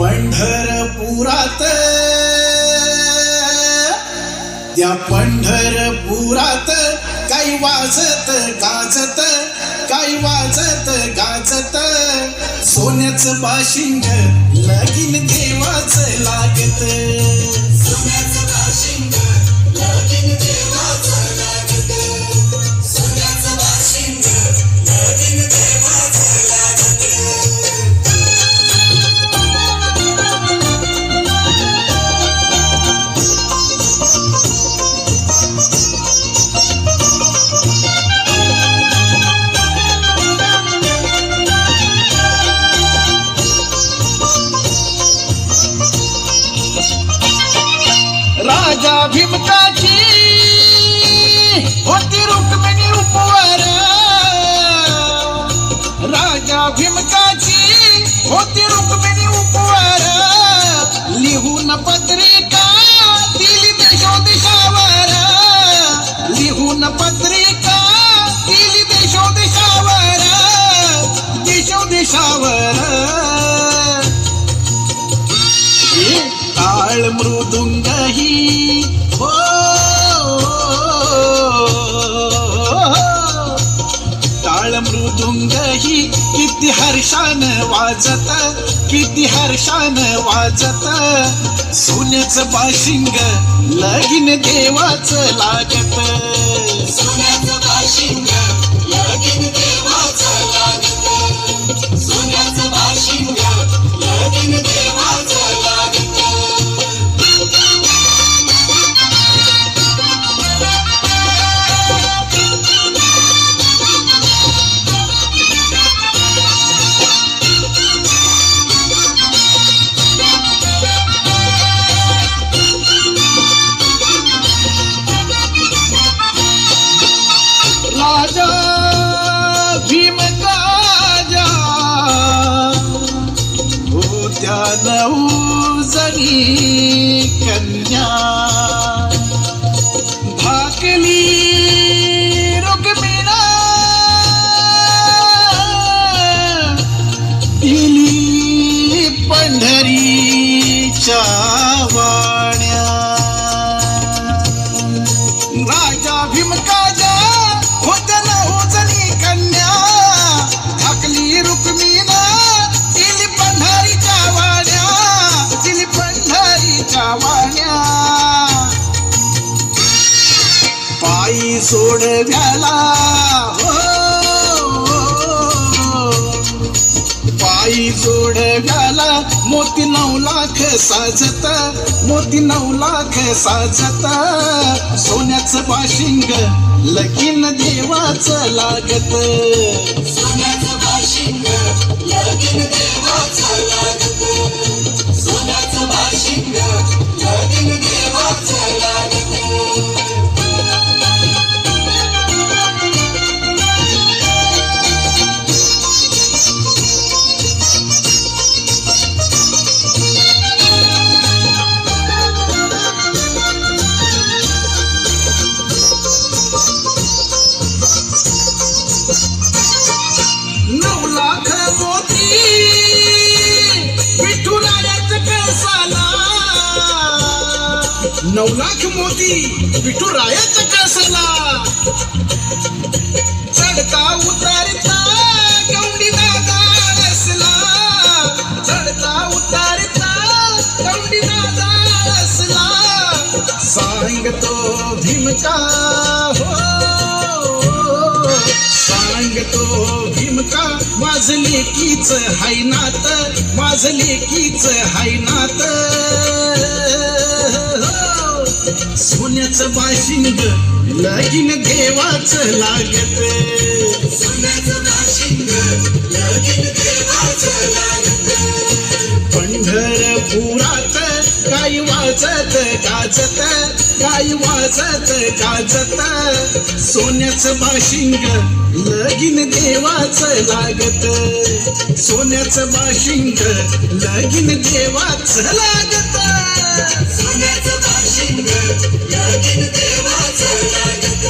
पंढरपुरात त्या पंढरपुरात काही वाजत गाजत, काही वाजत गाजत, सोन्याचं बाशिंग लगीन देवाचं लागत, सोन्याचं बाशिंग लगीन देवाचं लागत, सोन्याचं बाशिंग लगीन देवाचं लागत. राजा भीमकाची होती रुक्मिणी उपवर, राजा भीमकाची होती रुक्मिणी उपवर, लिहून पत्रिका दिली देशोदेशावर, लिहून पत्रिका दिली देशोदेशावर, देशोदेशावर. टाळ मृदुंग ही हो, टाळ मृदुंग ही किती हर्षान वाजत, किती हर्षान वाजत, सोन्याचं बाशिंग लगीन देवाचं लागत, सोन्याचं बाशिंग लगीन देवाचं लागत, सोन्याचं बाशिंग लगीन देवाचं लागत. राजा भीमकाजा होत्या 9 जणी कन्या, भाकली रुक्मिणा दिली पंढरीच्या वाण्या. राजा भीमकाजा होत्या 9 जणी कन्या, भाकली रुक्मिणा दिली पंढरीच्या वाण्या, दिली पंढरीच्या वाण्या. पायी सोडव्याला हो, पायी जोडव्याला मोती 9 लाख साजत, मोती 9 लाख साजत, सोन्याचं बाशिंग लगीन देवाचं लागत, सोन्याचं बाशिंग लगीन देवाचं लागत, सोन्याचं बाशिंग लगीन देवाचं लागत. नऊ लाख मोती विठुरायाच्या कळसाला, चढता उतारता गौंडी दादा रसला, चढता उतारता गौंडी दादा रसला. सांगतो भीमका हो, सांगतो भीमका माझं लेकीच हाय नात, माझं लेकीच हाय नात. सोन्याचं बाशिंग लगीन देवाचं लागत, सोन्याचं बाशिंग लगीन देवाचं लागत. पंढरपुरात काही वाजत गाजत, काही वाजत गाजत, सोन्याचं बाशिंग लगीन देवाचं लागत, सोन्याचं बाशिंग लगीन देवाचं लागत, सोन्याचं बाशिंग लगीन देवाचं लागत.